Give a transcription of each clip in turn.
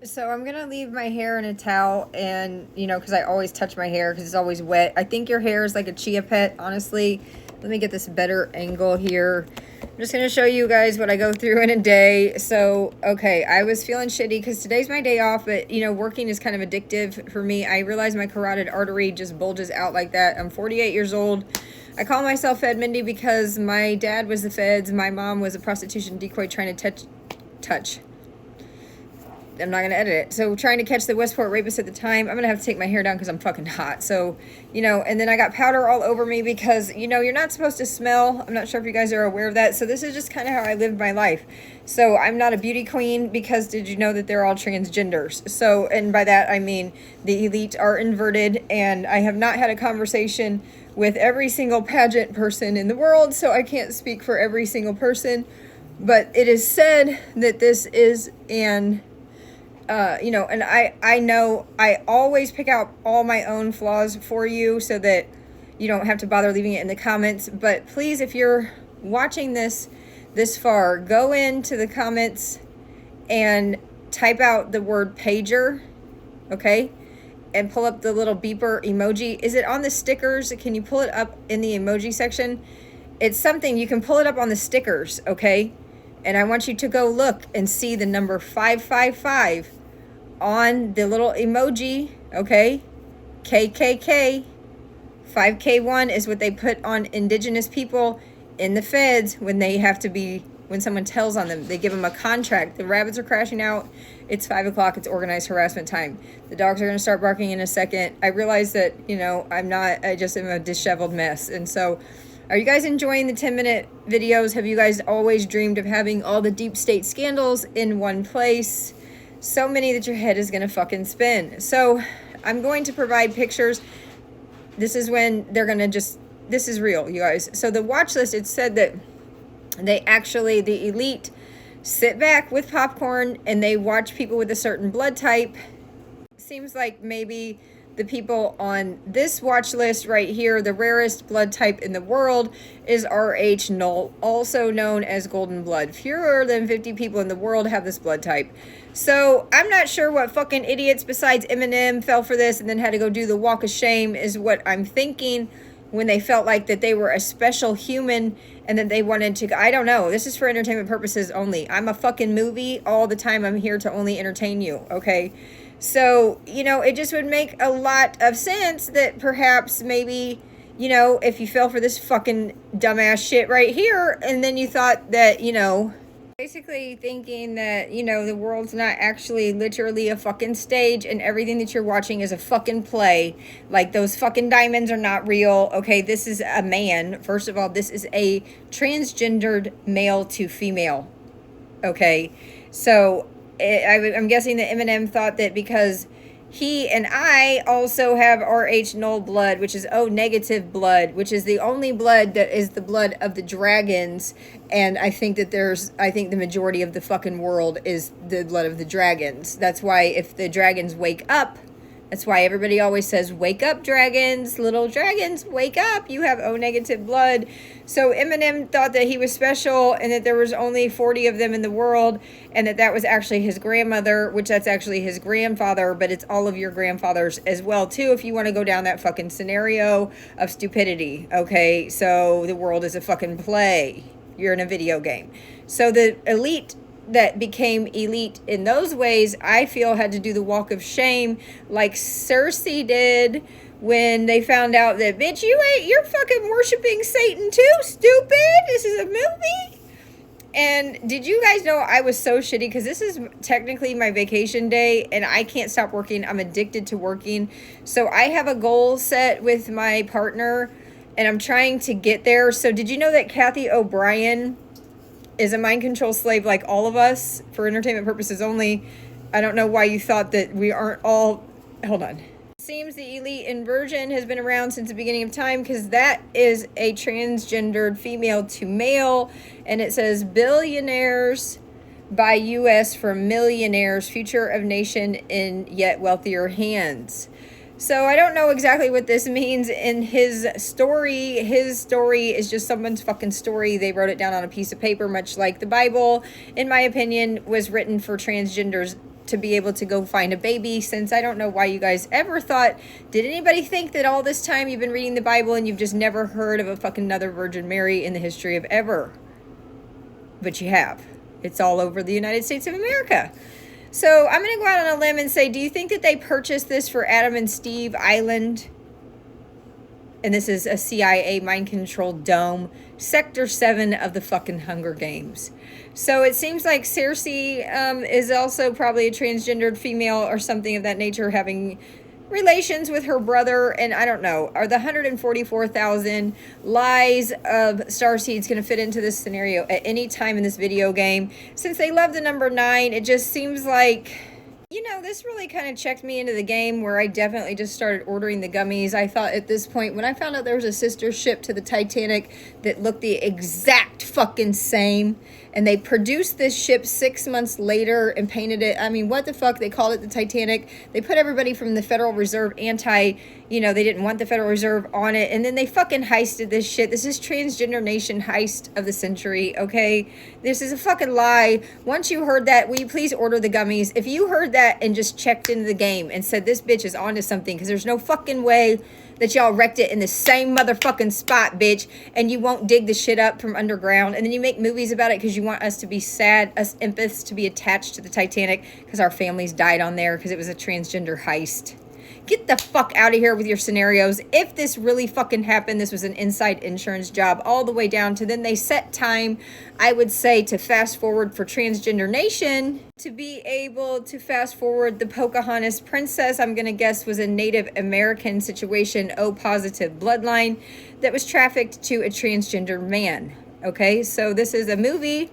So I'm gonna leave my hair in a towel, and because I always touch my hair because it's always wet. I think your hair is like a chia pet, honestly. Let me get this better angle here. I'm just gonna show you guys what I go through in a day. So, okay, I was feeling shitty because today's my day off, but working is kind of addictive for me. I realize my carotid artery just bulges out like that. I'm 48 years old. I call myself Fed Mindy because my dad was the feds. My mom was a prostitution decoy trying to touch. I'm not going to edit it. So trying to catch the Westport rapist at the time. I'm going to have to take my hair down because I'm fucking hot. So, and then I got powder all over me because, you're not supposed to smell. I'm not sure if you guys are aware of that. So this is just kind of how I live my life. So I'm not a beauty queen because did you know that they're all transgenders? So, and by that I mean the elite are inverted, and I have not had a conversation with every single pageant person in the world. So I can't speak for every single person. But it is said that this is and I know I always pick out all my own flaws for you so that you don't have to bother leaving it in the comments. But please, if you're watching this far, go into the comments and type out the word pager, okay? And pull up the little beeper emoji. Is it on the stickers? Can you pull it up in the emoji section? It's something, you can pull it up on the stickers, okay? And I want you to go look and see the number 555 on the little emoji, okay? KKK. 5K1 is what they put on indigenous people in the feds when they have to be, when someone tells on them, they give them a contract. The rabbits are crashing out. It's 5 o'clock. It's organized harassment time. The dogs are going to start barking in a second. I realize that, I just am a disheveled mess. And so, are you guys enjoying the 10-minute videos? Have you guys always dreamed of having all the deep state scandals in one place? So many that your head is going to fucking spin. So I'm going to provide pictures. This is when they're going to this is real, you guys. So the watch list, it said that the elite sit back with popcorn and they watch people with a certain blood type. Seems like maybe the people on this watch list right here, the rarest blood type in the world is Rh null, also known as golden blood. Fewer than 50 people in the world have this blood type. So I'm not sure what fucking idiots besides Eminem fell for this and then had to go do the walk of shame is what I'm thinking when they felt like that they were a special human and that they wanted to, I don't know. This is for entertainment purposes only. I'm a fucking movie all the time. I'm here to only entertain you, okay? So, it just would make a lot of sense that perhaps maybe, if you fell for this fucking dumbass shit right here, and then you thought that, basically thinking that, the world's not actually literally a fucking stage and everything that you're watching is a fucking play. Like, those fucking diamonds are not real. Okay, this is a man. First of all, this is a transgendered male to female. Okay, so I'm guessing that Eminem thought that because he and I also have Rh null blood, which is O negative blood, which is the only blood that is the blood of the dragons. And I think that the majority of the fucking world is the blood of the dragons. That's why if the dragons wake up, that's why everybody always says, wake up, dragons, little dragons, wake up, you have O negative blood. So Eminem thought that he was special and that there was only 40 of them in the world and that was actually his grandmother, which that's actually his grandfather, but it's all of your grandfathers as well, too, if you want to go down that fucking scenario of stupidity, okay? So the world is a fucking play. You're in a video game. So the elite that became elite in those ways, I feel had to do the walk of shame like Cersei did when they found out that, bitch, you're fucking worshiping Satan too, stupid. This is a movie. And did you guys know I was so shitty because this is technically my vacation day and I can't stop working. I'm addicted to working. So I have a goal set with my partner and I'm trying to get there. So did you know that Kathy O'Brien is a mind control slave like all of us for entertainment purposes only? I don't know why you thought that we aren't all, hold on. Seems the elite inversion has been around since the beginning of time because that is a transgendered female to male, and it says billionaires by U.S. for millionaires, future of nation in yet wealthier hands. So I don't know exactly what this means in his story. His story is just someone's fucking story. They wrote it down on a piece of paper, much like the Bible, in my opinion, was written for transgenders to be able to go find a baby, since I don't know why you guys ever thought, did anybody think that all this time you've been reading the Bible and you've just never heard of a fucking another Virgin Mary in the history of ever? But you have. It's all over the United States of America. So I'm going to go out on a limb and say, do you think that they purchased this for Adam and Steve Island? And this is a CIA mind-controlled dome. Sector 7 of the fucking Hunger Games. So it seems like Cersei is also probably a transgendered female or something of that nature, having relations with her brother. And I don't know, are the 144,000 lies of starseeds going to fit into this scenario at any time in this video game? Since they love the number 9, it just seems like, you know, this really kind of checked me into the game, where I definitely just started ordering the gummies. I thought at this point, when I found out there was a sister ship to the Titanic that looked the exact fucking same, and they produced this ship 6 months later and painted it. I mean, what the fuck? They called it the Titanic. They put everybody from the Federal Reserve you know, they didn't want the Federal Reserve on it. And then they fucking heisted this shit. This is transgender nation heist of the century, okay? This is a fucking lie. Once you heard that, will you please order the gummies? If you heard that and just checked into the game and said, this bitch is onto something, because there's no fucking way that y'all wrecked it in the same motherfucking spot, bitch, and you won't dig the shit up from underground, and then you make movies about it because you want us to be sad, us empaths to be attached to the Titanic because our families died on there because it was a transgender heist. Get the fuck out of here with your scenarios. If this really fucking happened, this was an inside insurance job all the way down to then they set time, I would say, to fast forward for Transgender Nation to be able to fast forward the Pocahontas princess, I'm going to guess was a Native American situation, O positive bloodline, that was trafficked to a transgender man. Okay, so this is a movie,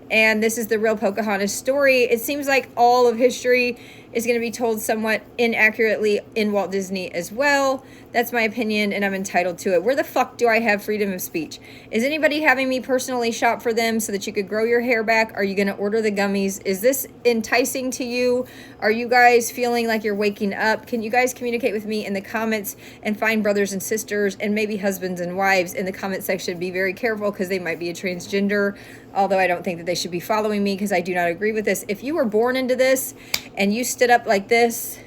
and this is the real Pocahontas story. It seems like all of history is going to be told somewhat inaccurately in Walt Disney as well. That's my opinion, and I'm entitled to it. Where the fuck do I have freedom of speech? Is anybody having me personally shop for them so that you could grow your hair back? Are you going to order the gummies? Is this enticing to you? Are you guys feeling like you're waking up? Can you guys communicate with me in the comments and find brothers and sisters and maybe husbands and wives in the comment section? Be very careful because they might be a transgender, although I don't think that they should be following me because I do not agree with this. If you were born into this and you stood up like this,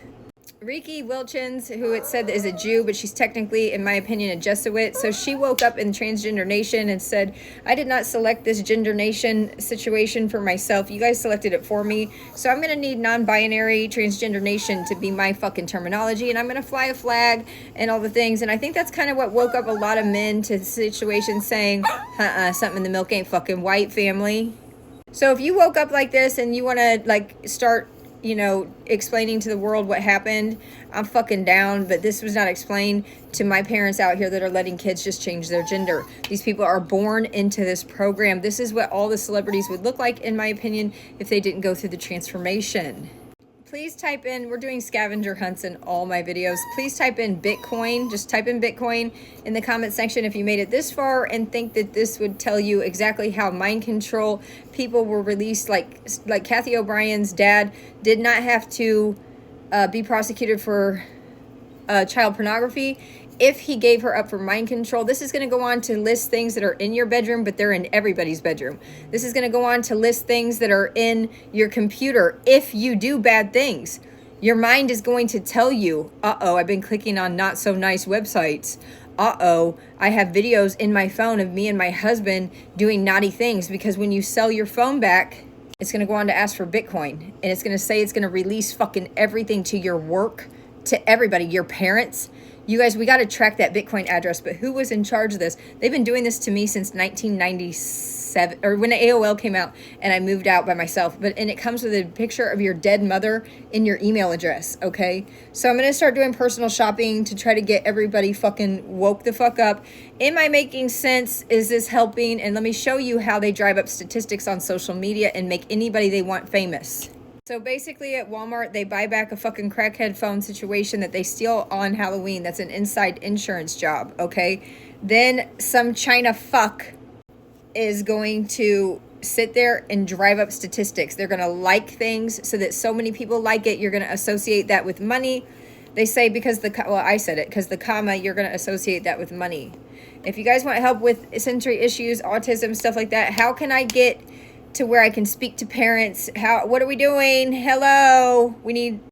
Riki Wilchins, who it said is a Jew, but she's technically, in my opinion, a Jesuit. So she woke up in Transgender Nation and said, I did not select this Gender Nation situation for myself. You guys selected it for me. So I'm going to need non-binary Transgender Nation to be my fucking terminology. And I'm going to fly a flag and all the things. And I think that's kind of what woke up a lot of men to the situation saying, something in the milk ain't fucking white, family. So if you woke up like this and you want to like start, you know, explaining to the world what happened, I'm fucking down. But this was not explained to my parents out here that are letting kids just change their gender. These people are born into this program. This is what all the celebrities would look like, in my opinion, if they didn't go through the transformation. Please type in, we're doing scavenger hunts in all my videos. Please type in Bitcoin. Just type in Bitcoin in the comment section if you made it this far and think that this would tell you exactly how mind control people were released. Like Kathy O'Brien's dad did not have to be prosecuted for child pornography if he gave her up for mind control. This is going to go on to list things that are in your bedroom, but they're in everybody's bedroom. This is going to go on to list things that are in your computer. If you do bad things, your mind is going to tell you, uh-oh, I've been clicking on not so nice websites. Uh-oh, I have videos in my phone of me and my husband doing naughty things, because when you sell your phone back, it's going to go on to ask for Bitcoin. And it's going to say it's going to release fucking everything to your work, to everybody, your parents. You guys, we got to track that Bitcoin address, but who was in charge of this? They've been doing this to me since 1997, or when AOL came out and I moved out by myself. And it comes with a picture of your dead mother in your email address, okay? So I'm going to start doing personal shopping to try to get everybody fucking woke the fuck up. Am I making sense? Is this helping? And let me show you how they drive up statistics on social media and make anybody they want famous. So basically at Walmart, they buy back a fucking crackhead phone situation that they steal on Halloween. That's an inside insurance job, okay? Then some China fuck is going to sit there and drive up statistics. They're going to like things so that so many people like it. You're going to associate that with money. They say because I said it, because the comma, you're going to associate that with money. If you guys want help with sensory issues, autism, stuff like that, how can I get to where I can speak to parents. What are we doing? Hello. We need